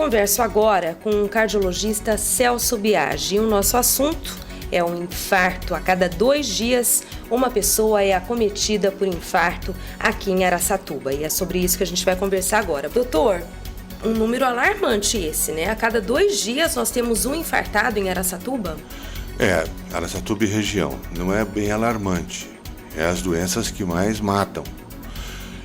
converso agora com o cardiologista Celso Biagi. O nosso assunto é um infarto. A cada 2 dias, uma pessoa é acometida por infarto aqui em Araçatuba. E é sobre isso que a gente vai conversar agora. Doutor, um número alarmante esse, né? A cada 2 dias nós temos um infartado em Araçatuba? Araçatuba e região. Não é bem alarmante. É as doenças que mais matam.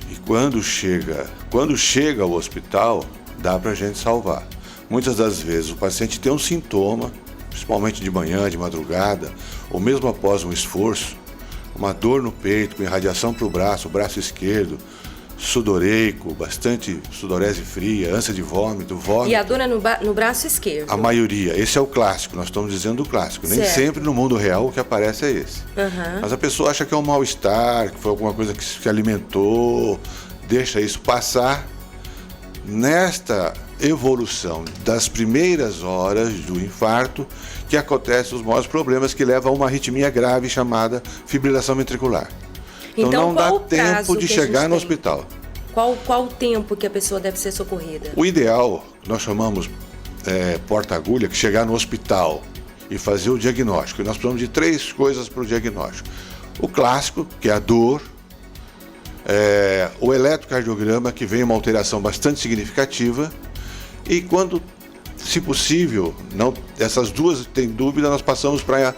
E quando chega ao hospital, dá pra gente salvar. Muitas das vezes o paciente tem um sintoma, principalmente de manhã, de madrugada, ou mesmo após um esforço, uma dor no peito, com irradiação para o braço esquerdo, sudoreico, bastante sudorese fria, ânsia de vômito. E a dor é no braço esquerdo? A maioria. Esse é o clássico, nós estamos dizendo do clássico. Nem sempre no mundo real o que aparece é esse. Mas a pessoa acha que é um mal-estar, que foi alguma coisa que se alimentou, deixa isso passar. Nesta evolução das primeiras horas do infarto que acontecem os maiores problemas que levam a uma arritmia grave chamada fibrilação ventricular. Então não dá tempo de chegar no hospital. Qual o tempo que a pessoa deve ser socorrida? O ideal, nós chamamos porta-agulha, que chegar no hospital e fazer o diagnóstico. E nós precisamos de 3 coisas para o diagnóstico. O clássico, que é a dor, o eletrocardiograma, que vem uma alteração bastante significativa, e quando, se possível, essas duas tem dúvida, nós passamos para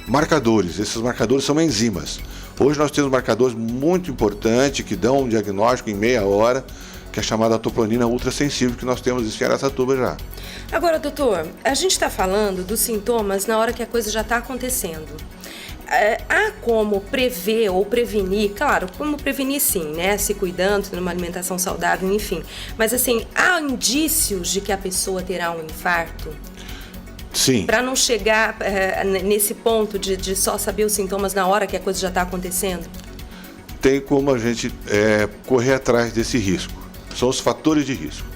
marcadores. Esses marcadores são enzimas. Hoje nós temos marcadores muito importantes que dão um diagnóstico em meia hora, que é chamada troponina ultrassensível, que nós temos isso em Araçatuba já. Agora, doutor, a gente está falando dos sintomas na hora que a coisa já está acontecendo. Há como prever ou prevenir, claro, como prevenir sim, né? Se cuidando, tendo uma alimentação saudável, enfim. Mas assim, há indícios de que a pessoa terá um infarto? Sim. Para não chegar nesse ponto de só saber os sintomas na hora que a coisa já está acontecendo? Tem como a gente correr atrás desse risco. São os fatores de risco.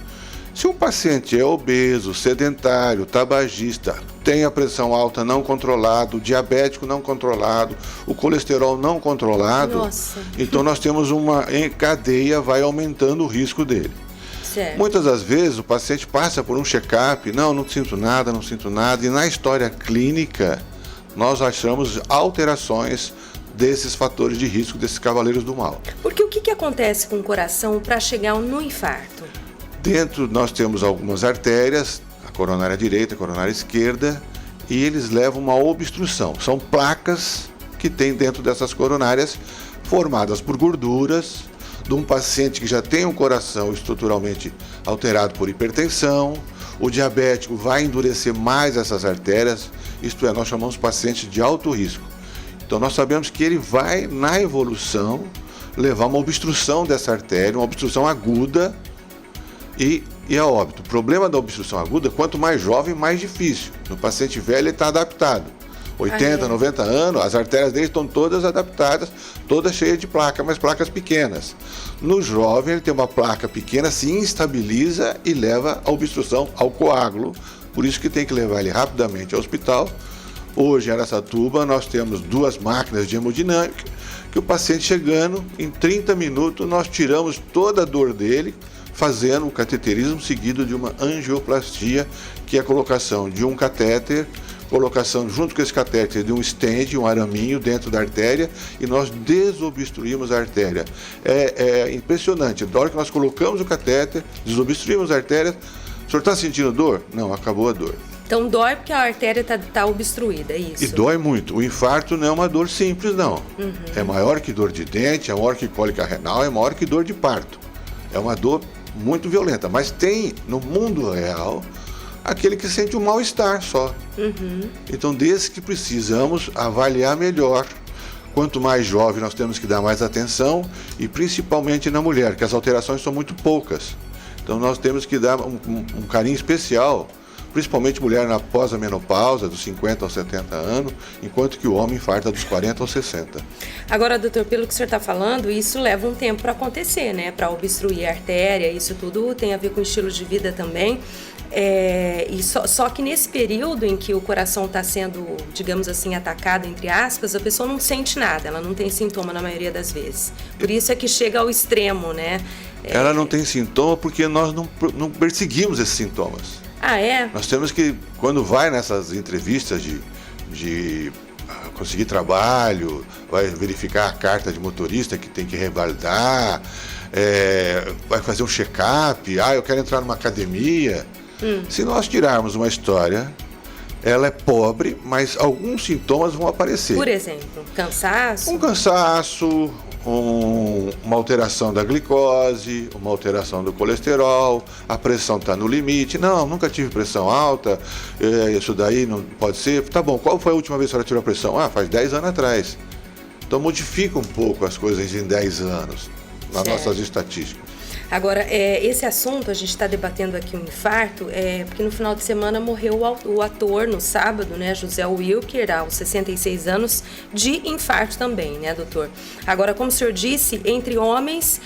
Se um paciente é obeso, sedentário, tabagista, tem a pressão alta não controlada, o diabético não controlado, o colesterol não controlado, Nossa. Então nós temos em cadeia, vai aumentando o risco dele. Certo. Muitas das vezes o paciente passa por um check-up, não sinto nada, e na história clínica nós achamos alterações desses fatores de risco, desses cavaleiros do mal. Porque o que acontece com o coração para chegar no infarto? Dentro nós temos algumas artérias, a coronária direita, a coronária esquerda, e eles levam uma obstrução. São placas que tem dentro dessas coronárias, formadas por gorduras, de um paciente que já tem um coração estruturalmente alterado por hipertensão. O diabético vai endurecer mais essas artérias, isto é, nós chamamos paciente de alto risco. Então nós sabemos que ele vai, na evolução, levar uma obstrução dessa artéria, uma obstrução aguda, e a óbito. O problema da obstrução aguda, quanto mais jovem, mais difícil. No paciente velho, ele está adaptado. 80, 90 anos, as artérias dele estão todas adaptadas, todas cheias de placas, mas placas pequenas. No jovem, ele tem uma placa pequena, se instabiliza e leva a obstrução ao coágulo. Por isso que tem que levar ele rapidamente ao hospital. Hoje, em Araçatuba, nós temos 2 máquinas de hemodinâmica, que o paciente chegando, em 30 minutos, nós tiramos toda a dor dele, fazendo um cateterismo seguido de uma angioplastia, que é a colocação de um catéter, colocação junto com esse catéter de um stent, um araminho dentro da artéria, e nós desobstruímos a artéria. É impressionante, da hora que nós colocamos o catéter, desobstruímos a artéria. O senhor está sentindo dor? Não, acabou a dor. Então dói porque a artéria está obstruída, é isso? E dói muito. O infarto não é uma dor simples, não. É maior que dor de dente, é maior que cólica renal, é maior que dor de parto. É uma dor muito violenta, mas tem no mundo real aquele que sente um mal-estar só. Então, desse que precisamos avaliar melhor. Quanto mais jovem, nós temos que dar mais atenção, e principalmente na mulher, que as alterações são muito poucas. Então, nós temos que dar um carinho especial, principalmente mulher após a menopausa, dos 50 aos 70 anos, enquanto que o homem infarta dos 40 aos 60. Agora, doutor, pelo que o senhor está falando, isso leva um tempo para acontecer, né? Para obstruir a artéria, isso tudo tem a ver com estilo de vida também. Só que nesse período em que o coração está sendo, digamos assim, atacado, entre aspas, a pessoa não sente nada, ela não tem sintoma na maioria das vezes. Por isso é que chega ao extremo, né? Ela não tem sintoma porque nós não perseguimos esses sintomas. Ah, é? Nós temos que, quando vai nessas entrevistas de conseguir trabalho, vai verificar a carta de motorista que tem que revalidar, vai fazer um check-up, eu quero entrar numa academia. Se nós tirarmos uma história, ela é pobre, mas alguns sintomas vão aparecer. Por exemplo, cansaço? Um cansaço, uma alteração da glicose, uma alteração do colesterol, a pressão está no limite. Não, nunca tive pressão alta, isso daí não pode ser. Tá bom, qual foi a última vez que a senhora tirou a pressão? Faz 10 anos atrás. Então modifica um pouco as coisas em 10 anos, nas nossas estatísticas. Agora, esse assunto, a gente está debatendo aqui um infarto, porque no final de semana morreu o ator, no sábado, né, José Wilker, aos 66 anos, de infarto também, né, doutor? Agora, como o senhor disse, entre homens,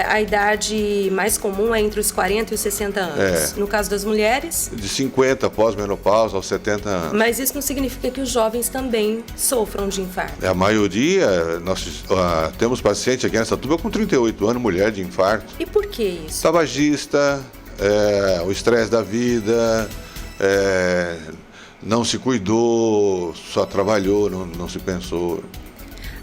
a idade mais comum é entre os 40 e os 60 anos. No caso das mulheres? De 50, pós-menopausa, aos 70 anos. Mas isso não significa que os jovens também sofram de infarto? A maioria, nós temos paciente aqui nessa turma com 38 anos, mulher de infarto. E por que isso? Tabagista, o estresse da vida, não se cuidou, só trabalhou, não se pensou.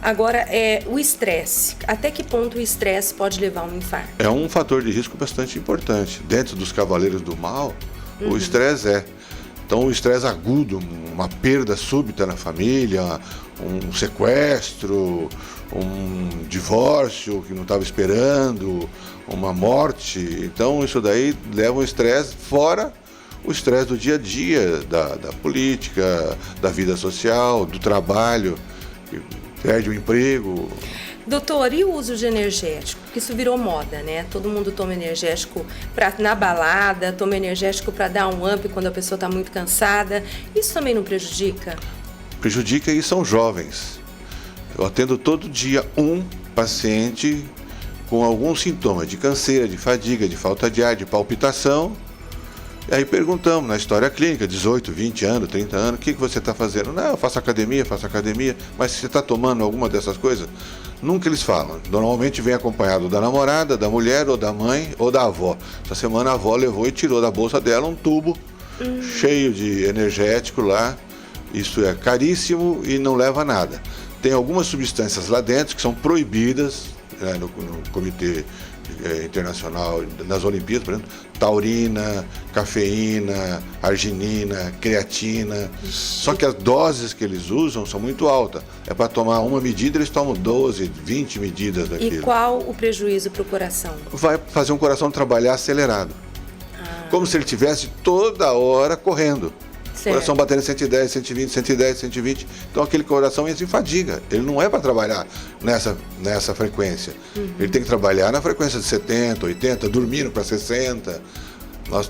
Agora, o estresse. Até que ponto o estresse pode levar a um infarto? É um fator de risco bastante importante. Dentro dos cavaleiros do mal, o estresse Então, o estresse agudo, uma perda súbita na família, um sequestro, um divórcio que não estava esperando, uma morte. Então, isso daí leva um estresse fora o estresse do dia a dia, da política, da vida social, do trabalho, que perde o emprego. Doutor, e o uso de energético? Porque isso virou moda, né? Todo mundo toma energético na balada, toma energético para dar um up quando a pessoa está muito cansada. Isso também não prejudica? Prejudica e são jovens. Eu atendo todo dia um paciente com algum sintoma de canseira, de fadiga, de falta de ar, de palpitação. E aí perguntamos na história clínica, 18, 20 anos, 30 anos, o que você está fazendo? Não, eu faço academia, mas você está tomando alguma dessas coisas? Nunca eles falam. Normalmente vem acompanhado da namorada, da mulher, ou da mãe, ou da avó. Essa semana a avó levou e tirou da bolsa dela um tubo cheio de energético lá. Isso é caríssimo e não leva a nada. Tem algumas substâncias lá dentro que são proibidas no Comitê Internacional, nas Olimpíadas, por exemplo, taurina, cafeína, arginina, creatina. Só que as doses que eles usam são muito altas. É para tomar uma medida, eles tomam 12, 20 medidas daquilo. E qual o prejuízo para o coração? Vai fazer um coração trabalhar acelerado. Como se ele estivesse toda hora correndo. Certo. Coração batendo 110, 120, 110, 120. Então aquele coração entra em fadiga. Ele não é para trabalhar nessa frequência. Ele tem que trabalhar na frequência de 70, 80, dormindo para 60.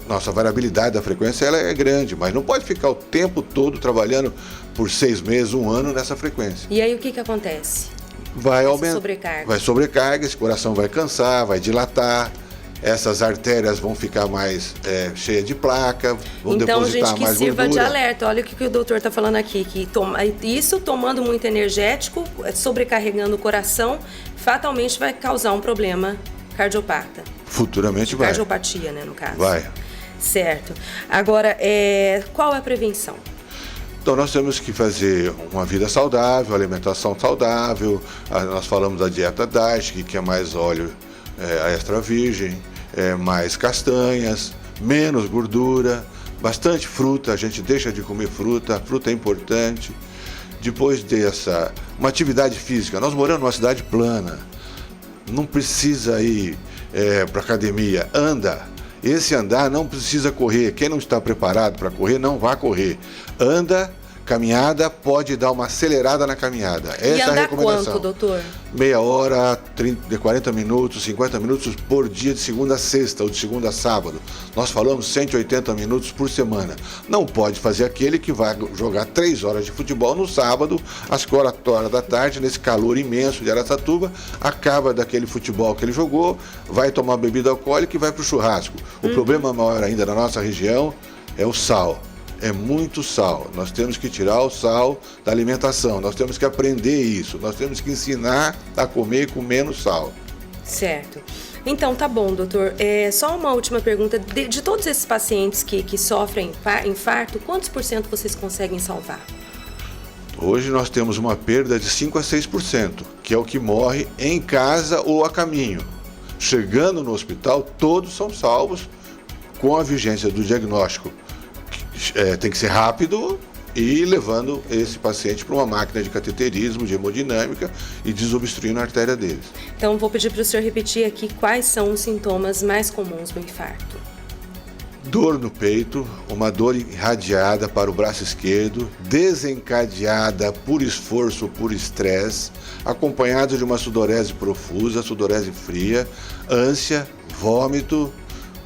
Nossa variabilidade da frequência ela é grande, mas não pode ficar o tempo todo trabalhando por 6 meses, 1 ano nessa frequência. E aí o que acontece? Vai aumentar. Sobrecarga. Vai sobrecarga, esse coração vai cansar, vai dilatar. Essas artérias vão ficar mais cheias de placa, vão depositar mais gordura. Então, gente, que sirva de alerta. Olha o que o doutor está falando aqui, que isso tomando muito energético, sobrecarregando o coração, fatalmente vai causar um problema cardiopata. Futuramente vai. Cardiopatia, né, no caso. Vai. Certo. Agora, qual é a prevenção? Então, nós temos que fazer uma vida saudável, alimentação saudável. Nós falamos da dieta DASH, que é mais óleo extra virgem, mais castanhas, menos gordura, bastante fruta, a gente deixa de comer fruta, a fruta é importante. Depois uma atividade física, nós moramos numa cidade plana, não precisa ir para academia, anda. Esse andar não precisa correr, quem não está preparado para correr não vai correr, anda. Caminhada pode dar uma acelerada na caminhada. Essa e andar é a recomendação. Quanto, doutor? Meia hora, 40 minutos, 50 minutos por dia, de segunda a sexta ou de segunda a sábado. Nós falamos 180 minutos por semana. Não pode fazer aquele que vai jogar 3 horas de futebol no sábado, às 4 horas da tarde, nesse calor imenso de Araçatuba, acaba daquele futebol que ele jogou, vai tomar bebida alcoólica e vai para o churrasco. O problema maior ainda na nossa região é o sal. É muito sal. Nós temos que tirar o sal da alimentação. Nós temos que aprender isso. Nós temos que ensinar a comer com menos sal. Certo. Então, tá bom, doutor. Só uma última pergunta. De todos esses pacientes que sofrem infarto, quantos por cento vocês conseguem salvar? Hoje nós temos uma perda de 5 a 6%, que é o que morre em casa ou a caminho. Chegando no hospital, todos são salvos com a vigência do diagnóstico. Tem que ser rápido e levando esse paciente para uma máquina de cateterismo, de hemodinâmica e desobstruindo a artéria deles. Então, vou pedir para o senhor repetir aqui quais são os sintomas mais comuns do infarto. Dor no peito, uma dor irradiada para o braço esquerdo, desencadeada por esforço ou por estresse, acompanhado de uma sudorese profusa, sudorese fria, ânsia, vômito,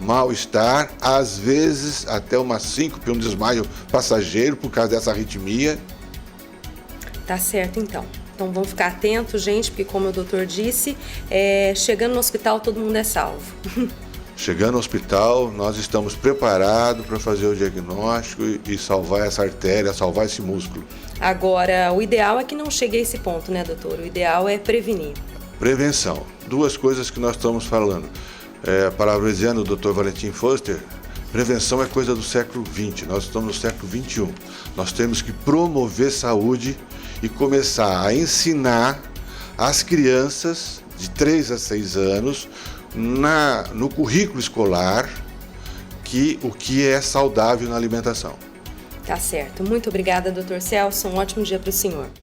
mal-estar, às vezes até uma síncope, um desmaio passageiro por causa dessa arritmia. Tá certo, então. Então vamos ficar atentos, gente, porque como o doutor disse, chegando no hospital todo mundo é salvo. Chegando ao hospital, nós estamos preparados para fazer o diagnóstico e salvar essa artéria, salvar esse músculo. Agora, o ideal é que não chegue a esse ponto, né, doutor? O ideal é prevenir. Prevenção. Duas coisas que nós estamos falando. Parafraseando o Dr. Valentin Foster, prevenção é coisa do século XX, nós estamos no século XXI. Nós temos que promover saúde e começar a ensinar as crianças de 3 a 6 anos no currículo escolar o que é saudável na alimentação. Tá certo. Muito obrigada, doutor Celso. Um ótimo dia para o senhor.